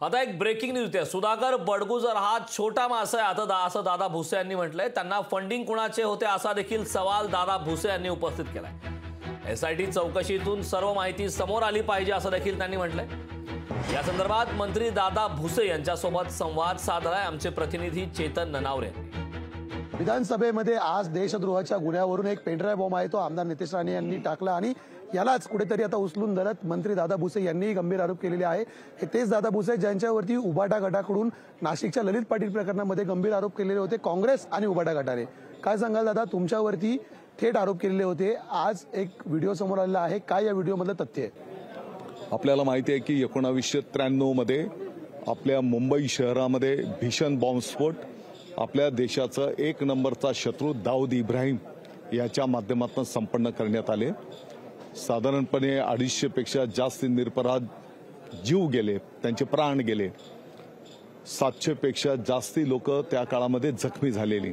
आता एक breaking news आहे। सुधाकर बडगुजर हा छोटा मासा आहे आता असं दादा भुसे यांनी म्हटलंय। त्यांना फंडिंग कुणाचे होते असा देखील सवाल दादा भुसे यांनी उपस्थित केलाय। एसआयटी चौकशीतून सर्व माहिती समोर आली पाहिजे असं देखील त्यांनी म्हटलंय। या संदर्भात मंत्री दादा भुसे यांच्यासोबत संवाद साधलाय आमचे प्रतिनिधी चेतन ननावरे। विधानसभेमध्ये आज देशद्रोहाच्या गुन्ह्यावरून एक पेनड्राईव्ह बॉम्ब आहे तो आमदार नितेश राणे यांनी टाकला आणि यालाच कुठेतरी आता उचलून धरत मंत्री दादा भुसे यांनी गंभीर आरोप केलेले आहे। हे तेच दादा भुसे ज्यांच्यावरती उबाटा गटाकडून नाशिकच्या ललित पाटील प्रकरणामध्ये गंभीर आरोप केलेले होते काँग्रेस आणि उबाटा गटाने। काय सांगाल दादा, तुमच्यावरती थेट आरोप केलेले होते, आज एक व्हिडिओ समोर आलेला आहे, काय या व्हिडिओमधलं तथ्य आहे? आपल्याला माहिती आहे की 1993 मध्ये आपल्या मुंबई शहरामध्ये भीषण बॉम्बस्फोट आपल्या देशाचा एक नंबरचा शत्रू दाऊद इब्राहिम याच्या माध्यमातून संपन्न करण्यात आले। साधारणपणे 250 पेक्षा जास्त निरपराध जीव गेले, त्यांचे प्राण गेले। 700 पेक्षा जास्ती लोक त्या काळामध्ये जखमी झालेली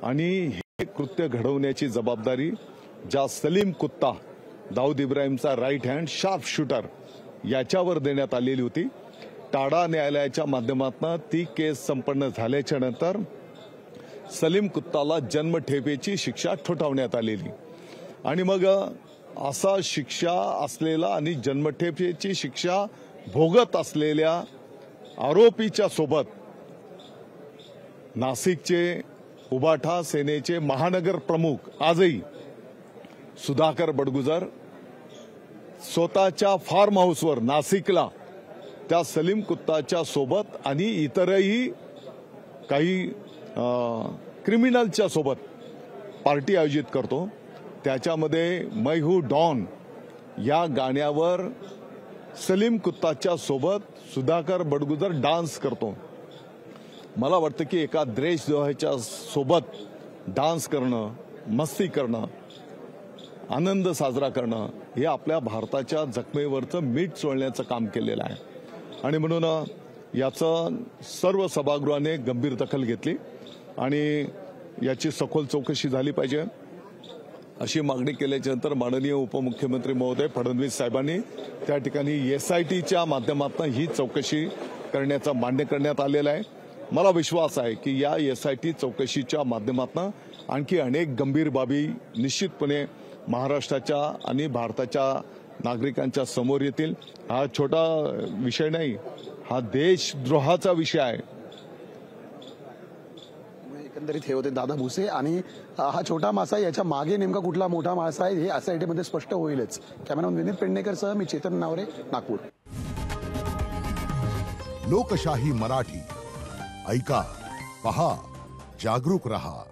आणि हे कृत्य घडवण्याची जबाबदारी ज्या सलीम कुत्ता दाऊद इब्राहिमचा राईट हँड शार्प शूटर याच्यावर देण्यात आलेली होती। टाडा न्यायालयाच्या माध्यमातून ती केस संपन्न झाल्याच्या नंतर सलीम कुत्ताला जन्मठेपेची शिक्षा ठोठावण्यात आलेली आणि मग असा शिक्षा असलेला आणि जन्मठेपेची शिक्षा भोगत असलेल्या आरोपीच्या सोबत नाशिकचे उबाटा सेनेचे महानगर प्रमुख आजही सुधाकर बडगुजर स्वतःच्या फार्म हाऊसवर नाशिकला त्या सलीम कुत्ताच्या सोबत आणि इतरही काही क्रिमिनलच्या सोबत पार्टी आयोजित करतो। त्याच्यामध्ये मै हू डॉन या गाण्यावर सलीम कुत्ताच्या सोबत सुधाकर बडगुजर डान्स करतो। मला वाटतं की एका देशद्रोहाच्या सोबत डान्स करणं, मस्ती करणं, आनंद साजरा करणं हे आपल्या भारताच्या जखमेवरचं मीठ चोळण्याचं काम केलेलं आहे आणि म्हणून याचं सर्व सभागृहाने गंभीर दखल घेतली आणि याची सखोल चौकशी झाली पाहिजे अशी मागणी केल्याच्या नंतर माननीय उपमुख्यमंत्री महोदय फडणवीस साहेबांनी त्या ठिकाणी एसआयटीच्या माध्यमातून ही चौकशी करण्याचं मान्य करण्यात आलेलं आहे। मला विश्वास आहे की या एसआयटी चौकशीच्या माध्यमातून आणखी अनेक गंभीर बाबी निश्चितपणे महाराष्ट्राच्या आणि भारताच्या नागरिकांच्या समोर येतील। हा छोटा विषय नाही, हा देशद्रोहाचा विषय आहे। एकंदरीत हे होते दादा भुसे आणि हा छोटा मासा याच्या मागे नेमका कुठला मोठा मासा आहे हे एसआयटीमध्ये स्पष्ट होईलच। कॅमेरामन विनीत पेडणेकरसह मी चेतन ननावरे, नागपूर। लोकशाही मराठी ऐका, पहा, जागरूक रहा।